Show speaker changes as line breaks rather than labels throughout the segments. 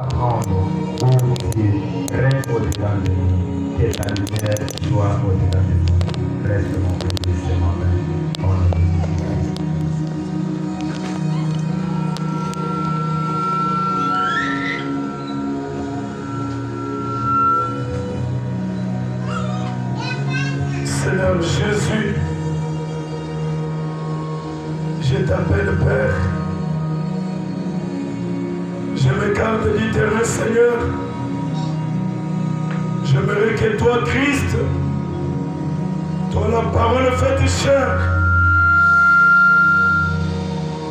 Apprendre où tu règne au-dedans de nous, que ta lumière soit au-dedans de nous. Reste mon Dieu ce matin. Au nom de Jésus-Christ.
Seigneur Jésus, je t'appelle Père. Je me garde l'éternel Seigneur. J'aimerais que toi, Christ, toi la parole faite chair,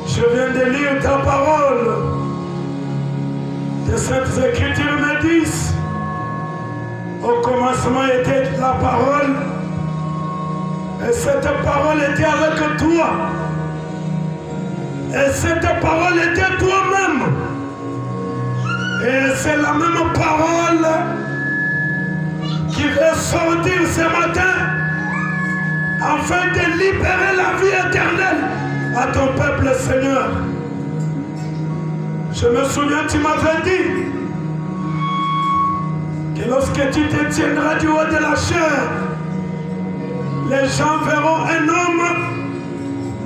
je viens de lire ta parole. Tes saintes écritures me disent, au commencement était la parole, et cette parole était avec toi. Et cette parole était toi-même. Et c'est la même parole qui va sortir ce matin afin de libérer la vie éternelle à ton peuple, Seigneur. Je me souviens, tu m'avais dit que lorsque tu te tiendras du haut de la chair, les gens verront un homme,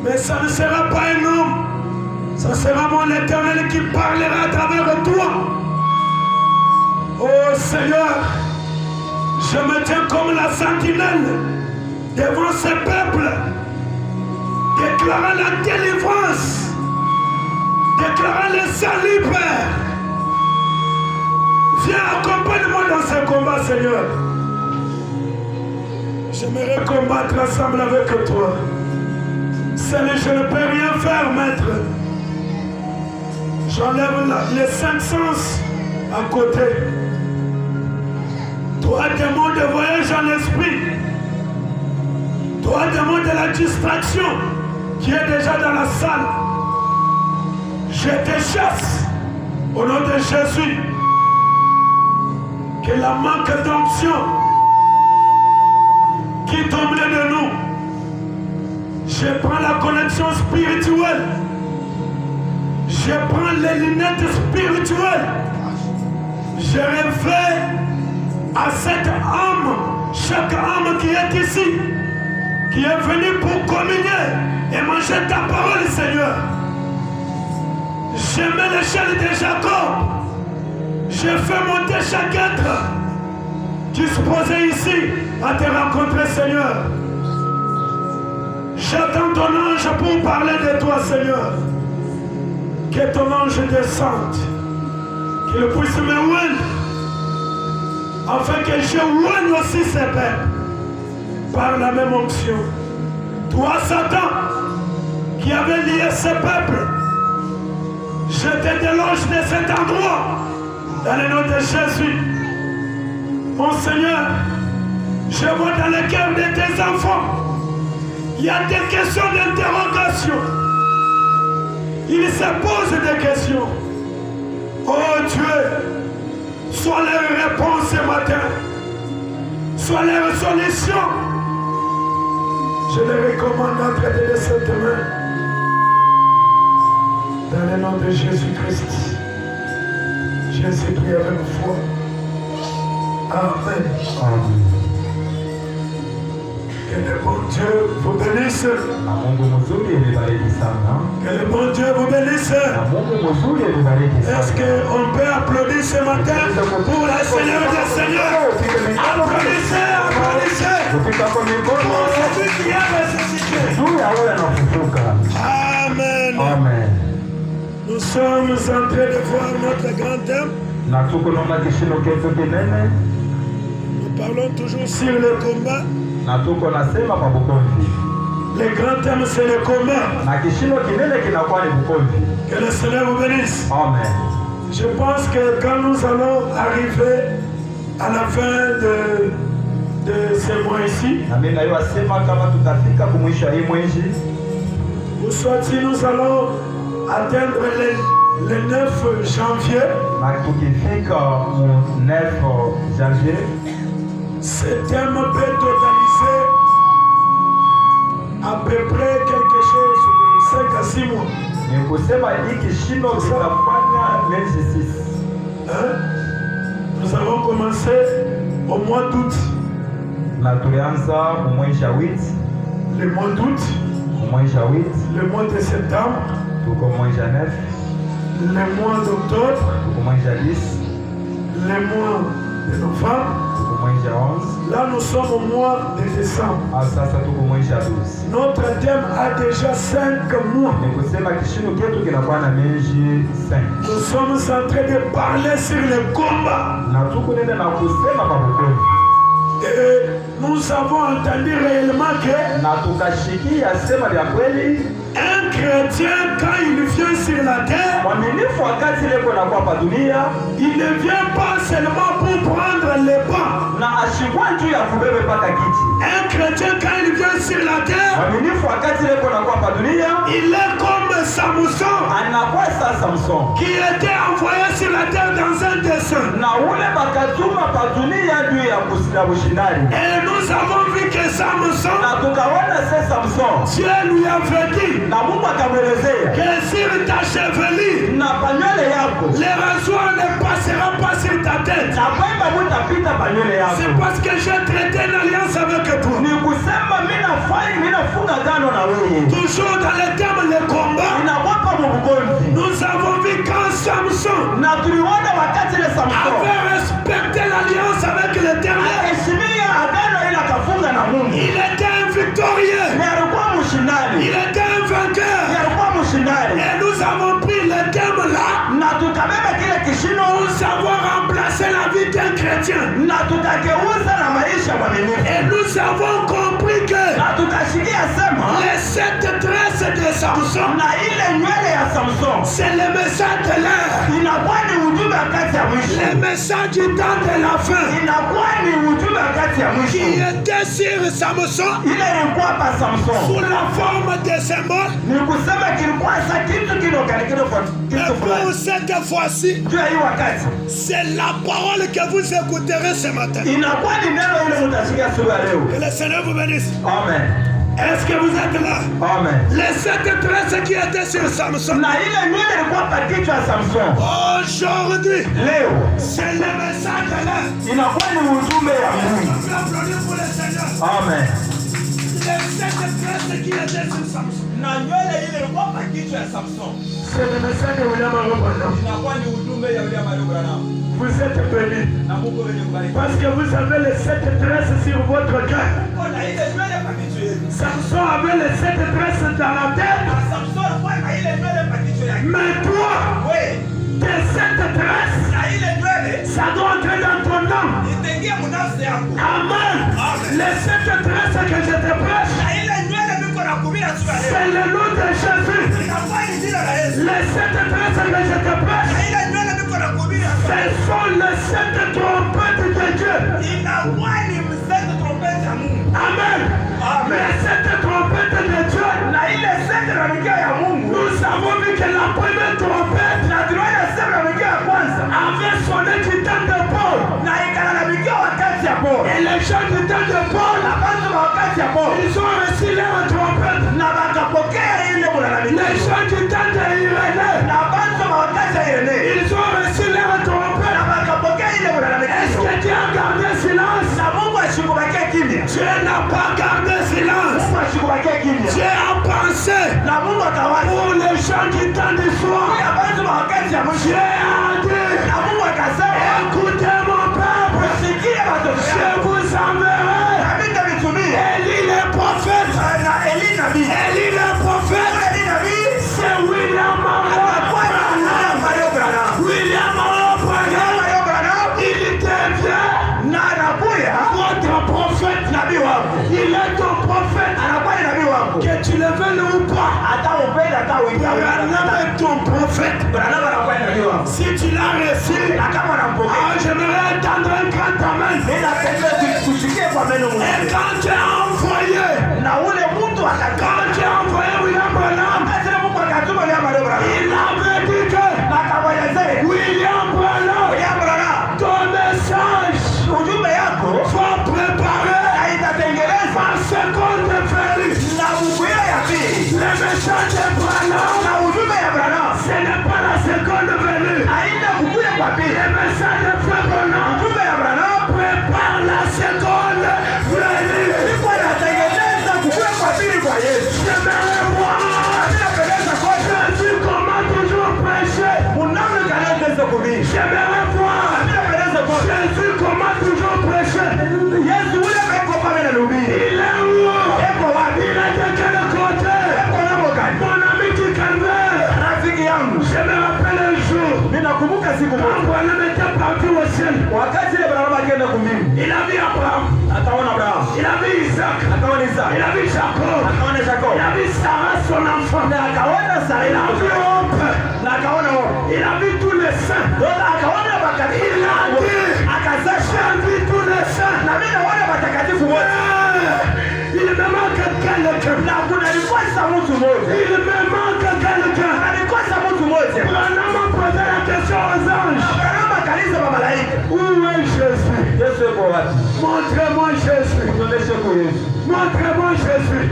mais ça ne sera pas un homme. Ça sera mon Éternel qui parlera à travers toi. Oh Seigneur, je me tiens comme la sentinelle devant ce peuple, déclarant la délivrance, déclarant le salut, Père. Viens, accompagne-moi dans ce combat, Seigneur. J'aimerais combattre ensemble avec toi. Seul, je ne peux rien faire, Maître. J'enlève les cinq sens à côté. Toi, démon de voyage en esprit. Toi, démon de la distraction qui est déjà dans la salle. Je te chasse au nom de Jésus. Que la manque d'onction qui tomberait de nous, je prends la connexion spirituelle. Je prends les lunettes spirituelles. Je révèle à cette âme, chaque âme qui est ici, qui est venue pour communier et manger ta parole, Seigneur. Je mets l'échelle de Jacob. Je fais monter chaque être disposé ici à te rencontrer, Seigneur. J'attends ton ange pour parler de toi, Seigneur. Que ton ange descende, qu'il puisse me oindre, afin que je oigne aussi ces peuples par la même onction. Toi, Satan, qui avait lié ces peuples, je te déloge de cet endroit dans le nom de Jésus. Mon Seigneur, je vois dans le cœur de tes enfants, il y a des questions d'interrogation. Ils se posent des questions. Oh Dieu, sois leur réponse ce matin. Sois leur solution. Je les recommande d'entrer de cette main. Dans le nom de Jésus-Christ. Jésus prie avec foi. Amen.
Amen.
Que le bon Dieu vous bénisse.
Na Mungu mzuri alibariki sana.
Que le bon Dieu vous bénisse.
Na Mungu mzuri alibariki sana.
Est-ce qu'on peut applaudir ce matin pour le Seigneur des Seigneurs? Applaudissez, applaudissez. Pour celui qui a ressuscité.
Nzuri awe anafufuka.
Amen.
Amen.
Nous sommes en train de voir notre grand thème.
Na tuko na kishino ketu kinene.
Nous parlons toujours sur le combat.
Na tuko nasema kwa bukomvi.
Le grand thème, c'est le combat.
Na kishino kinene kinakuwa ni bukomvi.
Que le Seigneur vous bénisse.
Amen.
Je pense que quand nous allons arriver à la fin de ce mois-ci,
Na mimi nayo asema kama tutafika kumwisho hii mwezi,
ou soit si nous allons atteindre le 9 janvier,
na tukifika mu 9 janvier,
ce thème peut totaliser à peu près quelque chose de 5 à 6 mois.
ni kusema hiki kishino kitafanya miezi 6.
commencé au mois d'août.
Na tulianza mwezi wa 8.
Le mois d'août.
Mwezi wa 8.
Le mois de septembre.
Tuko mwezi wa 9.
Le mois d'octobre.
Tuko mwezi wa 10.
Le mois de novembre.
Tuko mwezi wa 11.
Là nous sommes au mois de décembre.
Sasa tuko mwezi wa 12.
Notre thème a déjà 5 mois.
Ni kusema kishindo chetu kinakuwa na miezi 5.
Nous sommes en train de parler sur le combat.
Na tuko nenda na kusema kwa ukweli.
Et nous avons entendu réellement que un chrétien, quand il vient sur la terre, il ne vient pas seulement pour prendre les pas. Un chrétien, quand il vient sur la terre, il est comme Samson, qui était envoyé sur la terre dans un dessein. Et nous avons vu que Samson, Dieu lui avait dit que sur ta chevelure, les rasoirs ne passeront pas sur ta tête. C'est parce que j'ai traité une alliance avec toi. Toujours dans le terme de combat, nous avons vu quand Samson avait respecté l'alliance avec l'Éternel, il était un victorieux, il était un vainqueur. Et nous avons pris le thème là, nous avons remplacé la vie d'un chrétien. Et nous avons compris que les 7 tresses de Samson, c'est le message de l'heure, le message du temps de la fin, qui était sur Samson sous la forme de symbole. Et pour cette fois-ci, c'est la parole que vous écouterez ce matin. Que le Seigneur vous bénisse.
Amen.
Est-ce que vous êtes là?
Amen.
Les 7 tresses qui étaient sur Samson. Aujourd'hui, c'est le message de l'heure. Pour le Seigneur.
Amen.
Les 7 tresses qui étaient sur Samson. C'est le message de William Arobana. Vous êtes bénis. Parce que vous avez les 7 tresses sur votre cœur. Samson avait les 7 tresses dans la tête. Mais toi, tes 7 tresses, ça doit entrer dans ton âme. Amen. Les 7 tresses que je te prêche, c'est le nom de Jésus. Les 7 tresses que je te prêche, ce sont les 7 trompettes de Dieu. Amen. Les 7 trompettes de Dieu. Nous avons vu que la première trompette avait sonné du temps de Paul. Et les gens du temps de Paul, ils ont reçu leur trompette. Les gens du temps d'Irénée, ils ont reçu leur trompette. Est-ce que Dieu a gardé silence? Dieu n'a pas gardé silence. Dieu a pensé pour les gens du temps d'histoire. Dieu a dit, écoutez mon peuple, je vous enverrai Élie le prophète. Élie le prophète, c'est William Arobana. William Arobana, il devient votre prophète. Il est ton prophète. Que tu le veuilles ou pas, Branham est ton prophète. Si tu l'as reçu, j'aimerais entendre un grand amen. Et quand tu as envoyé William Branham, il avait dit que William Branham, ton message faut préparer parce qu'on te fait le message de Branham, ce n'est pas la seconde venue. message de Frère Branham prépare la seconde venue. J'aimerais voir Jésus comment toujours prêcher. J'aimerais voir Jésus comment toujours prêcher. Il est où? Il est de quel côté? Mon ami qui calvaire. Je me rappelle un jour, quand Branham était parti au ciel, il a vu Abraham, il a vu Isaac, il a vu Jacob, il a vu Sarah son enfant, il a vu Job, il a vu tous les saints. Il a dit, j'ai vu tous les saints. Il me manque quelqu'un. Il me manque quelqu'un. Branham a posé la question aux anges. Où est Jésus? Montre-moi Jésus. Montre-moi Jésus.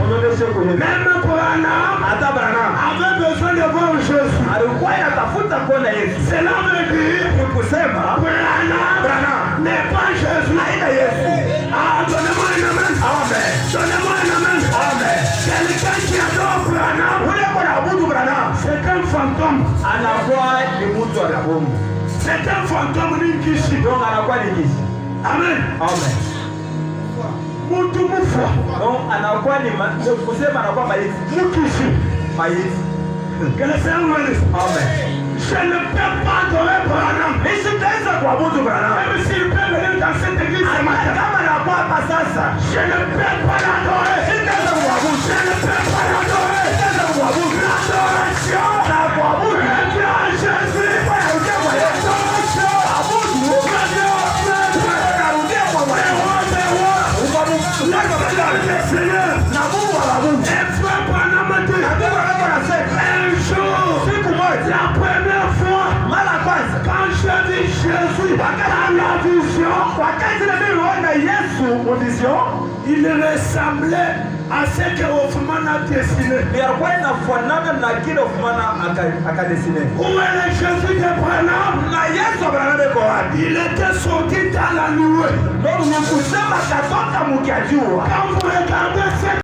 Même Branham avait besoin de voir Jésus. Cela veut dire Branham n'est pas Jésus. Ah, donnez-moi une main. Amen. Donnez-moi une main. Amen. Quelqu'un qui adore Branham, c'est un fantôme. C'est un fantôme Ninkishi. Amen.
Amen.
Mutu mufa.
Donc anakuwa ni kusema anakuwa maiti.
Mukishi.
Maiti.
Que le Seigneur nous bénisse.
Amen.
Je ne peux pas adorer Branham. Même s'il peut venir dans cette église ce matin. Je ne peux pas l'adorer. Je ne peux pas l'adorer. L'adoration. Jésus. Seigneur, un jour, la première fois, quand j'ai vu Jésus dans la vision, il ressemblait à ce que Hoffman a dessiné. Où est le Jésus de Branham? Il était sorti dans la nuée. Quand vous regardez cette